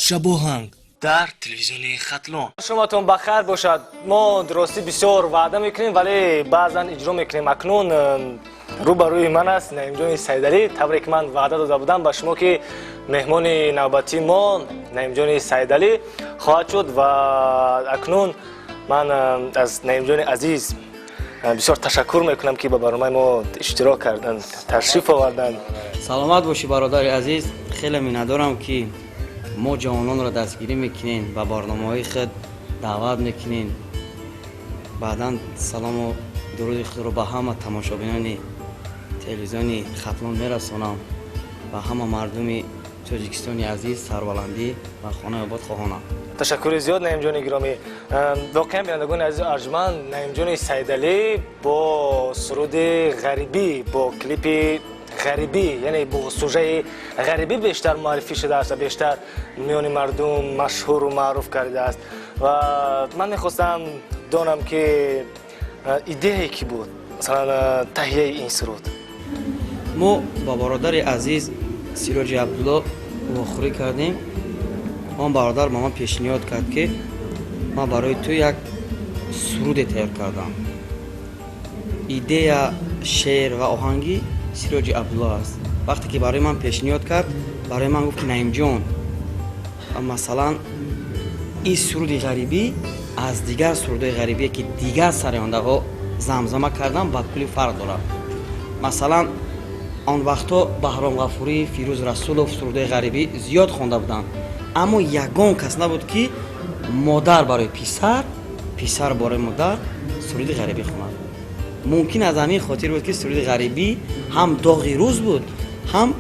Шабоханг дар телевизиони Хатлон. شماتون بخیر باشد. ما درستی بسیار وعده میکنیم ولی بعضا اجرا میکنیم. اکنون روبروی من است НаимчониСайдали. طوری که من وعده داده بودم به شما که مهمان نوبتی ما НаимчониСайдали خواهد شد و اکنون من از Наимчони عزیز بسیار تشکر میکنم که به برنامه ما اشتراک کردن، تشریف آوردن. سلامت باشی برادر عزیز. خیلی میندارم که ما جوانان را دستگیری میکنین و برنامه‌های خود دعوت میکنین. بعدا سلام و درود خود رو به همه تماشابینان تلویزیونی خطلون میرسونم و همه مردم تاجیکستانی عزیز سربلندی و خانه آباد خواهانم. تشکر زیاد Наимчони گرامی. واقعا بینندگان عزیز ارجمند، НаимчониСайдали با سرود غریبی، با کلیپ غریبی، یعنی با سوژه غریبی بیشتر معرفی شده است و بیشتر میان مردم مشهور و معروف کرده است و من میخواستم دانم که ایده کی بود مثلا تهیه این سرود. ما با برادر عزیز سیراج عبدالله واخوری کردیم. آن برادر با من پیشنهاد کرد که من برای تو یک سرود تیار کردم. ایده شعر و آهنگی سیراج عبدالله است. وقتی که برای من پیشنهاد کرد، برای من گفت که نعیم جان مثلا این سرود غریبی از دیگر سرودهای غریبی که دیگر سرایانده ها زمزمه کردن با کلی فرق دارد. مثلا آن وقتا بهرام غفوری، فیروز رسولов سرودهای غریبی زیاد خوانده بودند، اما یگان کس نبود که مادر برای پسر، پسر برای مادر سرود غریبی خواند. ممکن از همین خاطر بود که سرود غریبی هم داغی روز بود، هم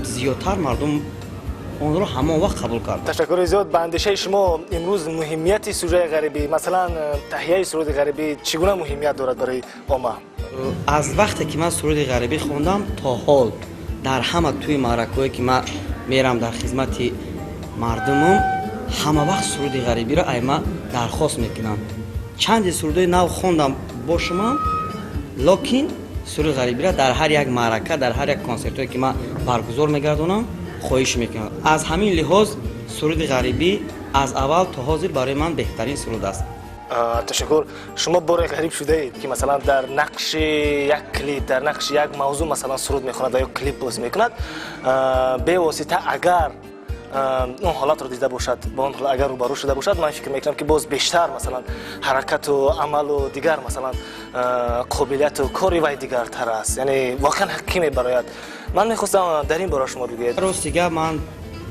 زیادتر مردم اون رو همان وقت قبول کرد. تشکر زیاد. به اندیشه شما امروز مهمیت سوژه غریبی، مثلا تهیه سرود غریبی چگونه مهمیت دارد برای عامه؟ از وقتی که من سرود غریبی خوندم تا حال در همه توی معرکه‌ای که من میرم در خدمت مردمم، همه وقت سرود غریبی را ایما درخواست میکنم. چند سرودای نو خوندم با شما، لکن سرود غریبی را در هر یک معرکه، در هر یک کنسرتی که من برگزار میگردونم خواهش میکنم. از همین لحاظ سرود غریبی از اول تا حاضر برای من بهترین سرود است. تشکر. شما بار غریب شده اید که مثلا در نقش یک کلیپ، در نقش یک موضوع مثلا سرود میخواند یا کلیپ بازی میکند، به واسطه اگر اون حالات رو دیده باشد، با اون اگر روبرو شده باشد، من فکر میکنم که باز بیشتر مثلا حرکت و عمل و دیگر مثلا قابلیت و کاری وای دیگر تر است، یعنی واقعا حکیمی برایت. من میخواستم در این باره شما بگید. راست دیگه من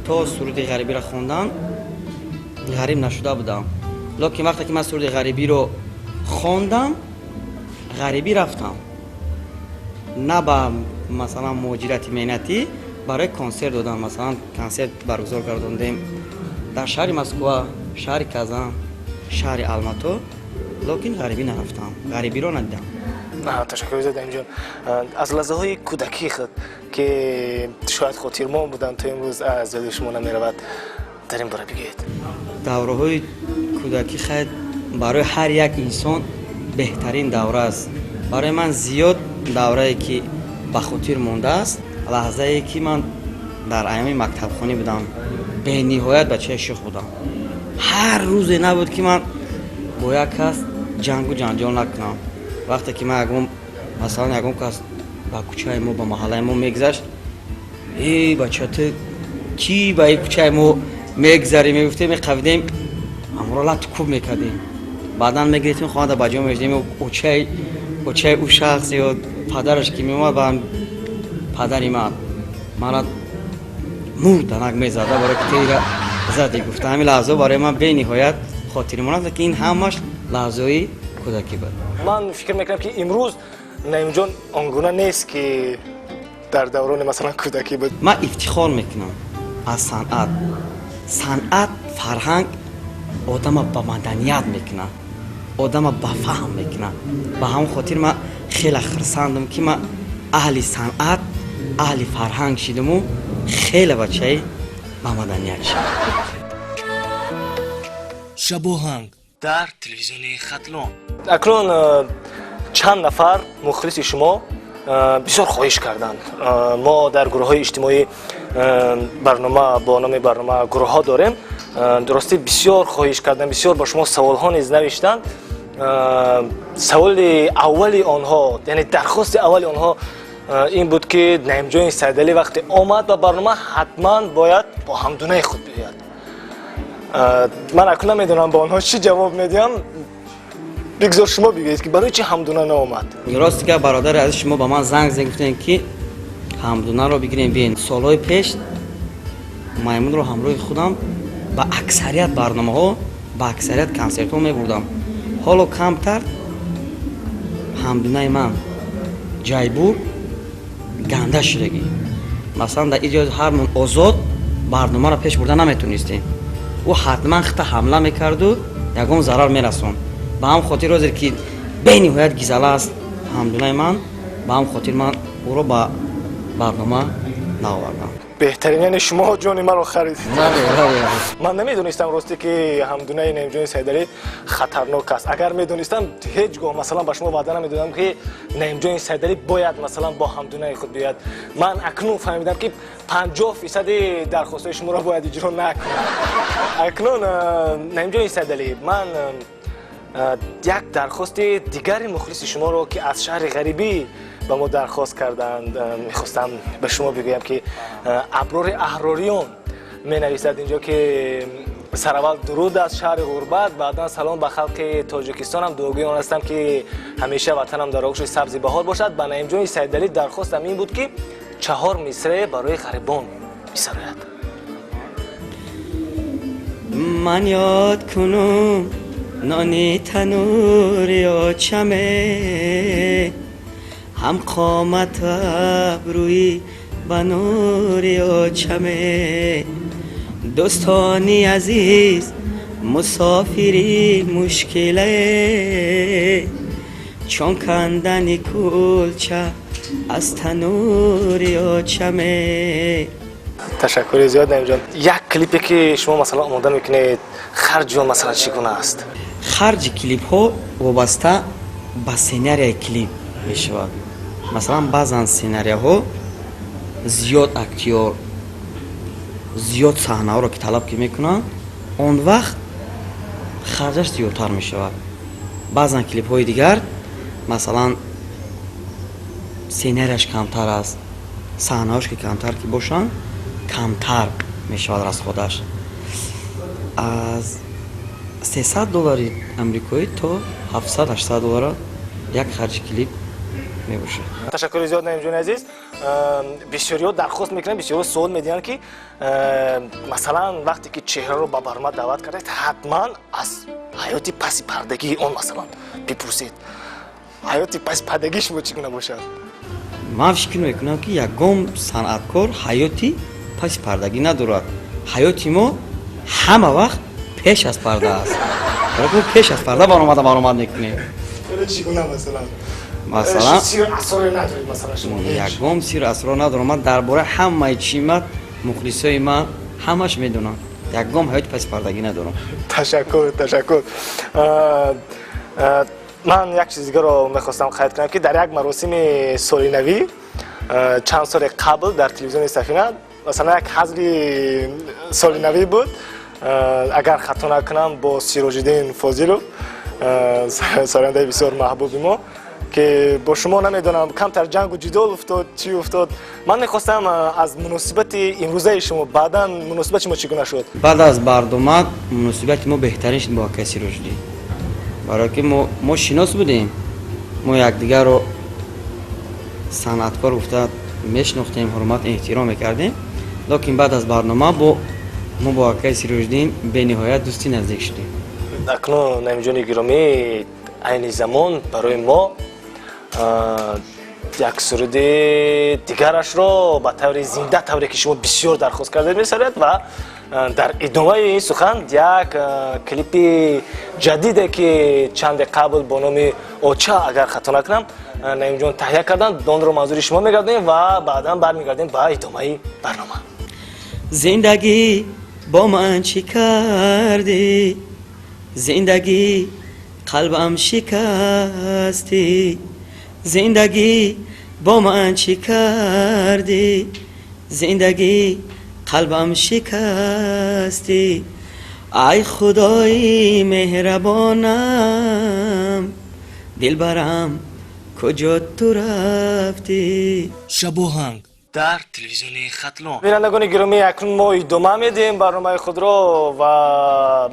تا سرود غریبی را خوندم غریب نشده بودم، لکن وقتی که من سرود غریبی رو خوندم غریبی رفتم، نه با مثلا مهاجرت مهنتی برای کنسرت دادم. مثلا کنسرت برگزار کردیم در شهر مسکو، شهر کازان، شهر الماتو، لکن غریبی نرفتم، غریبی رو ندیدم. تشکر زیاد Наимчони. از لحظه های کودکی خود که شاید خاطرمان بودن تا امروز از یاد شما نمیرود، در این باره بگید. دوره های کودکی خود برای هر یک انسان بهترین دوره است. برای من زیاد دوره‌ای که به خاطر مونده است لحظه‌ای که من در ایام مکتب خانی بودم، به نهایت بچه شوخ بودم. هر روز نبود که من با یک کس جنگ و جنجال نکنم. وقتی که من مثلا یکم کس با کوچه ما، با محله ما میگذشت، ای بچه تو کی با این کوچه ما میگذری، میگفتیم میقویدیم، امرو لط کوب میکردیم، بعدا میگریتیم خواهد بجا میشدیم اوچه او شخص یا پدرش که میومد با پدری من را مردنک میزده برای که تیره زدی. گفته همین لحظه برای من به نهایت خاطری مونده که این همش لحظه‌ای کودکی بود. من فکر میکنم که امروز Наимчони جان آنگونه نیست که در دوران مثلا کودکی بود. من افتخار میکنم از صنعت فرهنگ آدم با مدنیت میکنه، آدم با فهم میکنه. به همون خاطر من خیلی خرسندم که من اهل صنعت، اهل فرهنگ شدم و خیلی بچه با مدنیت شدم. Шабоханг дар телевизиони Хатлон. اکنون چند نفر مخلص شما بسیار خواهش کردند. ما در گروه های اجتماعی барнома бо номи барнома гурӯҳҳо дорем. Дурости бисёр хоҳиш кардан, бисёр ба шумо саволҳо низ навиштанд. Саволи аввали онҳо, яъне дархости аввали онҳо ин буд ки Наимчони Сайдали вақте омад ба барнома ҳатман бояд бо ҳамдунаи худ биёяд. Ман акнун намедонам ба онҳо чӣ ҷавоб медиҳам. Бигзор шумо бигӯед ки барои чӣ ҳамдуна наомад? рости ки бародари азиз шумо ба ман занг зад гуфтен ки ҳамдунаро бигирем биен. Солҳои пеш маймунро ҳамроҳи худам ба аксарият барномаҳо, ба аксарият консертҳо мебурдам. ҳоло камтар ҳамдунаи ман ҷайбур ганда шудагӣ. Масалан дар иҷои ҳармон озод барномаро пеш бурда наметонистем. ӯ ҳатман хита ҳамла мекарду ягон зарар мерасон. ба ҳам хотир ҳозир ки бениҳоят гизала аст ҳамдунаи ман, ба ҳам хотир ман ӯро ба барнома наовардам. беҳтарин, яъне шумо ҷони маро харид. Ман намедонистам росте ки ҳамдунаи Наимчони Сайдали хатарнок аст. Агар медонистам ҳеҷ гоҳ масалан ба шумо ваъда намедодам ки Наимчони Сайдали бояд масалан бо ҳамдунаи худ биёяд. Ман акнун фаҳмидам ки 50% дархостҳои шуморо бояд иҷро накунам. Акнун Наимчони Сайдали, ман як дархости дигари мухлиси шуморо ки аз шаҳри ғарибӣ ба мо дархост карданд мехостам ба шумо бигӯям ки Аброри Аҳрориён менависад инҷо ки сараввал дуруд аз шаҳри ғурбат, баъдан салом ба халқи Тоҷикистонам, дуогӯи он ҳастам ки ҳамеша ватанам дар огӯши сабзи баҳор бошад. Ба Наимчони Сайдали дархостам ин буд ки 4 мисраъ барои ғарибон бисарояд. ман ёд кунум نانی تنوری آچمه هم قامت ابروی بنوری آچمه دوستانی عزیز مسافری مشکله چون کندنی کلچه از تنوری آچمه. تشکر زیاد نعیم جان. یک کلیپی که شما مثلا آماده میکنید خرج اون مثلا چگونه است؟ خرج کلیپ ها وابسته به سیناریوی کلیپ میشود. مثلا بعضا سیناریوها زیاد اکتیور زیاد صحنه ها رو که طلب میکنن اون وقت خرجش زیادتر میشود. بعضا کلیپ های دیگر مثلا سیناریوش کمتر است، صحنه هاش که کمتر که باشن کمتر میشود از خودش. از $300 آمریکایی تا $700-800 یک خرج کلیپ میباشه. تشکر زیاد نعیم جان عزیز. بسیاری درخواست میکنن، بسیاری سوال میدن که مثلا وقتی که چهره رو به برنامه دعوت کردید حتما از حیات پس پردگی اون مثلا بپرسید. حیات پس پردگی شما چگونه باشد؟ من فکر میکنم که یگام صنعتکار حیاتی پس پردگی ندارد. حیاتی ما همه وقت پیش از پرده است. برای پیش از پرده برآمد میکنیم. چگونه مثلا؟ مثلا سیر اسرار ندارید مثلا شما؟ یگام سیر اسرار ندارم. من درباره همه چیمت مخلصای من همش میدونم. یگام حیات پس پردگی ندارم. تشکر. من یک چیز دیگه رو میخواستم خواهد کنم که در یک مراسم سال نوی چند سال قبل در تلویزیون سفینه مثلا یک حضری سال نوی بود. اگر خطا نکنم با سیروجدین فاضلو سرنده بسیار محبوب ما که با شما نمیدونم کمتر جنگ و جدال افتاد چی افتاد. من میخواستم از مناسبت امروزه شما بعدا مناسبت شما چگونه شد؟ بعد از برنامه مناسبت ما بهترین شد با آقای سیروجدین. برای که ما شناس بودیم، ما یکدیگر رو صنعتکار افتاد میشناختیم، حرمت احترام میکردیم. لیکن بعد از برنامه ما با آقای سیروجدین به نهایت دوستی نزدیک شدیم. اکنون نعیم جان گرامی این زمان برای ما یک سرود دیگرش را به طور زنده طوری که شما بسیار درخواست کرده می‌سازد و در ادامه این سخن یک کلیپ جدیده که چند قبل با نام اوچا اگر خطا نکنم نعیم جان تهیه کردن دون رو منظور شما میگردیم و بعدا برمیگردیم به ادامه برنامه. زندگی با من چی کردی؟ زندگی قلبم شکستی. زندگی با من چی کردی؟ زندگی قلبم شکستی ای خدای مهربانم دلبرم کجا تو رفتی. شبوهنگ در تلویزیون خطلون. بینندگان گرامی، اکنون ما ادامه میدیم برنامه خود را و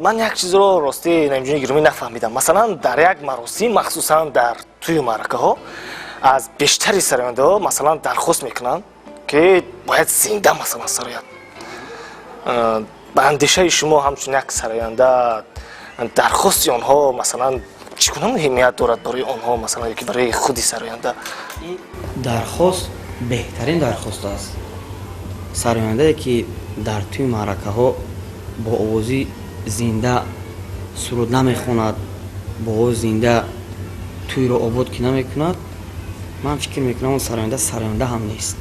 من یک چیز رو راستی نمیجونی گرامی نفهمیدم. مثلا در یک مراسم مخصوصا در توی معرکه ها از بیشتری سراینده ها مثلا درخواست میکنن که باید زنده مثلا سرایت. به اندیشه شما همچون یک سراینده درخواستی آنها مثلا چگونه اهمیت دارد برای آنها مثلا یکی برای خودی سراینده؟ این درخواست بهترین درخواست است. سراینده که در توی معرکه ها با آوازی زنده سرود نمیخواند، با آواز زنده توی رو آباد که نمیکند، من فکر میکنم اون سراینده هم نیست.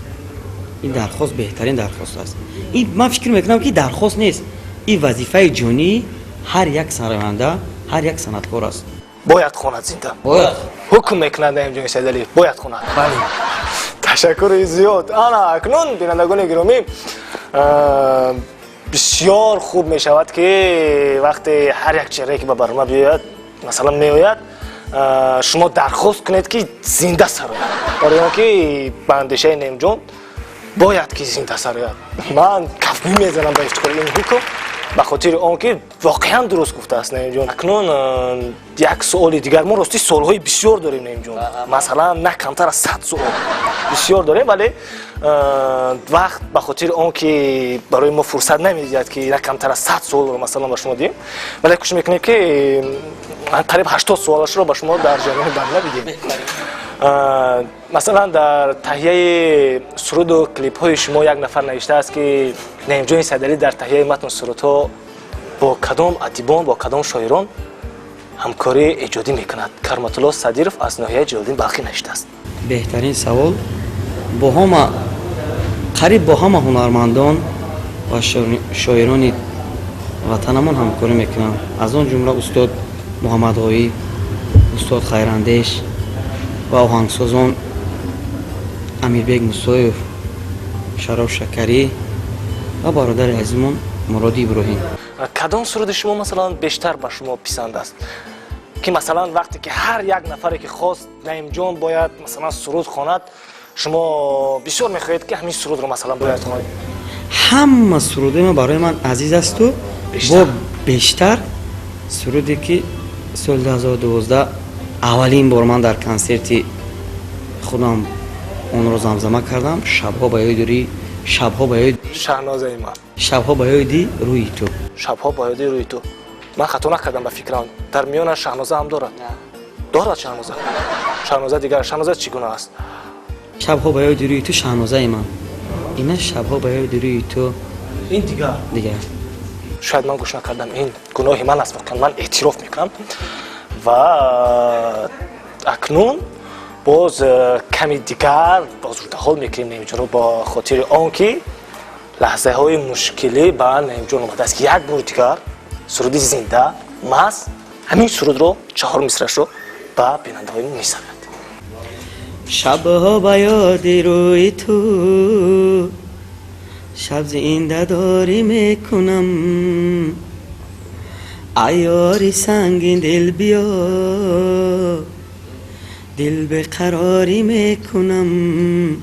این درخواست بهترین درخواست است. این من فکر میکنم که درخواست نیست، این وظیفه جونی هر یک سراینده، هر یک صنعتکار است. باید خواند زنده. باید. حکم میکند НаимчониСайдали باید خواند. بله. تشکر زیاد. انا اکنون بینندگان گرامی بسیار خوب می شود که وقتی هر یک چهره که به برنامه بیاید مثلا میآید شما درخواست کنید که زنده سراید، برای اینکه به اندیشه نیم جان باید که زنده سراید. من کف میزنم به اشتغال این حکم به خاطر آنکه واقعا درست گفته است نیم جان. اکنون یک سوال دیگر، ما راستی سوالهای بسیار داریم نیم جان، مثلا نه کمتر از 100 سوال بسیار داریم، ولی وقت به خاطر آنکه برای ما فرصت نمیدید که نه کمتر از 100 سوال رو مثلا به شما دیم، ولی کوشش میکنیم که قریب 80 سوالش رو به شما در جریان برنامه بدیم. مثلا در تهیه سرود و کلیپ های شما یک نفر نوشته است که НаимчониСайдали در تهیه متن سرودها با کدام ادیبان با کدام شاعران همکاری ایجادی میکند؟ کرامت الله صدیرов از ناحیه جلالدین بلخی نوشته است. بهترین سوال، با همه قریب با همه هنرمندان و شاعران وطنمان همکاری میکنم، از آن جمله استاد محمد غایی، استاد خیراندیش و آهنگسازان امیربگ موسویف، شراب شکری و برادر عزیزمان مرادی ابراهیم. کدام سرود شما مثلا بیشتر به شما پسند است که مثلا وقتی که هر یک نفری که خواست نعیم جان باید مثلا سرود خواند شما بسیار میخواهید که همین سرود رو مثلا باید خواند؟ همه سرود ما برای من عزیز است و با بیشتر سرودی که سال 2012 اولین بار من در کنسرت خودم اون رو زمزمه کردم، شبها به یاد شبها به یاد شهناز ایمان، شبها به یاد روی تو، شبها به یاد روی تو. من خطا نکردم به فکرم در میان شهنازه هم دارد. دارد شهنازه. شهنازه دیگر، شهنازه چگونه است؟ شبها به یاد روی تو شهنازه ایمان، اینا شبها به یاد روی تو این دیگر شاید من گوش نکردم، این گناه من است، واقعا من اعتراف میکنم. و اکنون باز کمی دیگر باز رو حال میکنیم نعیم جان رو با خاطر آنکه لحظه های مشکلی به نعیم جان اومده است که یک بار دیگر سرودی زنده ماست همین سرود رو 4 مصرعش رو به بیننده های میسرد. شبها به یاد روی تو شب زنده داری میکنم، عیاری سنگین دل بیا دل به قراری میکنم،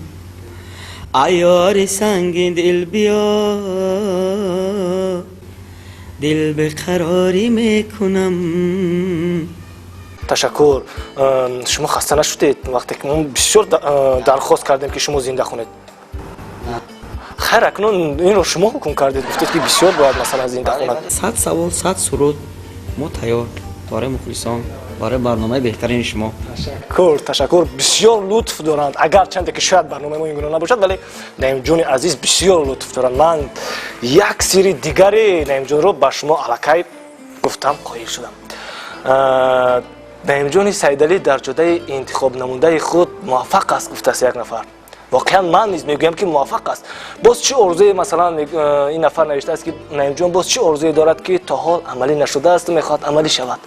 عیاری سنگین دل بیا دل به قراری میکنم. تشکر. شما خسته نشدید وقتی که ما بسیار درخواست کردیم که شما زنده خونید؟ خیر اکنون این رو شما حکم کردید، گفتید که بسیار باید مثلا زنده خوند. 100 سوال 100 سرود ما تیار برای مخلصان، برای برنامه بهترین شما. تشکر. بسیار لطف دارند، اگر چند که شاید برنامه ما اینگونه نباشد ولی نعیم جان عزیز بسیار لطف دارند. من یک سری دیگری نعیم جان رو به شما الکی گفتم قایل شدم. НаимчониСайдали در جده انتخاب نمونده خود موفق است گفته است یک نفر. واقعا من نیز میگویم که موفق است. باز چه ارزوی مثلا این نفر نوشته است که نعیم جان باز چه ارزوی دارد که تا حال عملی نشده است و میخواد عملی شود؟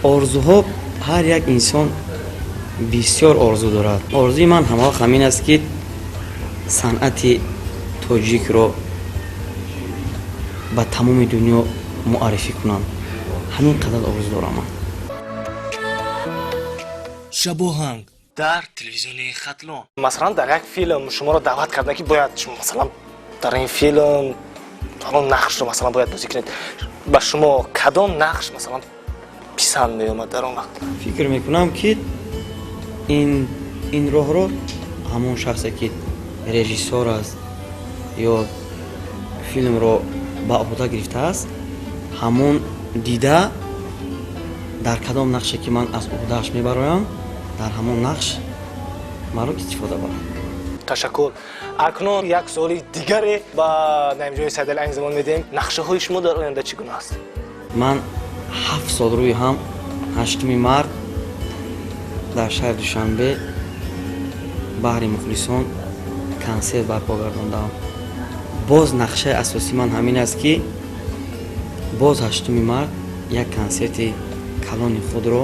آرزوها هر یک انسان بسیار آرزو دارد. آرزوی من همین است که صنعت тоҷикро ба тамоми дунё муаррифӣ кунам. ҳамин қадар орзу дорам ман. Шабоханг дар телевизиони хатлон. масалан дар як филм шуморо даъват карданд ки бояд шумо масалан дар ин филм фалон нақшро масалан бояд бозӣ кунед. ба шумо кадом нақш масалан писанд меомад дар он вақт? фикр мекунам ки ин роҳро ҳамон шахсе ки режиссёр аст ё филмро ба оҳда гирифтааст, ҳамон дида дар кадом нақше ки ман аз оҳдааш мебароям, дар ҳамон нақш маро истифода барад. ташаккур. акнун як суоли дигаре ба НаимчониСайдали айн замон медиҳем. нақшаҳои шумо дар оянда чӣ гуна аст? ман 7 сол рӯи ҳам 8 март дар шаҳри душанбе баҳри мухлисон консерт барпо гардондам. боз нақшаи асосии ман ҳамин аст ки боз 8 март як консерти калони худро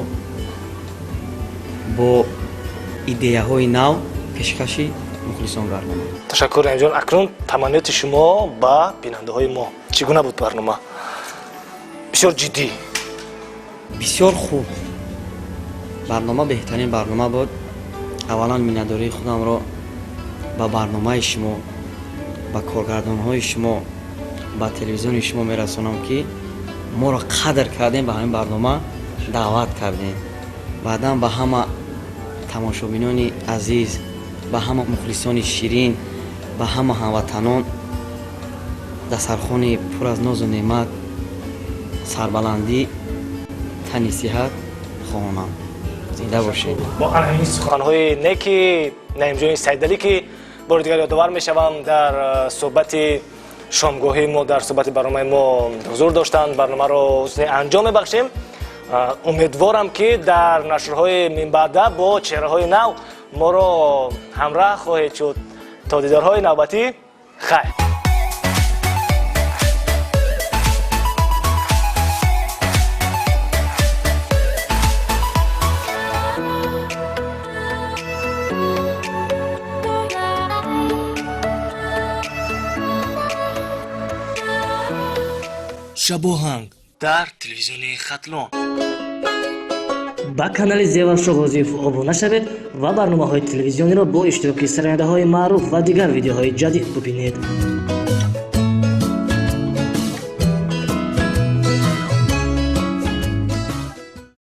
бо идеяҳои нав пешкаши мухлисон гардонам. ташаккур наимҷон. акнун таманниёти шумо ба бинандаҳои мо чӣ гуна буд барнома? бисёр ҷиддӣ. бисёр хуб. барнома беҳтарин барнома буд. аввалан миннатдории худамро ба барномаи шумо, ба коргардонҳои шумо, ба телевизиони шумо мерасонам ки моро қадр кардем, ба ҳамин барнома даъват кардем. баъдан ба ҳама тамошобинони азиз, ба ҳама мухлисони ширин, ба ҳама ҳамватанон дастархони пур аз нозу неъмат, сарбаландӣ, тани сиҳат хоҳонам. зинда бошед. واقعا همین سخن‌های نکی НаимчониСайдали که بار دیگر یادآور می‌شوم در صحبت شامگاهی ما، در صحبت برنامه ما حضور داشتند. برنامه را حسن انجام بخشیم. امیدوارم که در نشرهای من بعده با چهره‌های نو ما را همراه خواهید شد. تا دیدارهای نوبتی، خیر. Шабоханг дар телевизиони хатлон. ба канали Зевашо Ғозиев обуна шавед ва барномаҳои телевизиониро бо иштироки сарояндаҳои маъруф ва дигар видеоҳои ҷадид бубинед.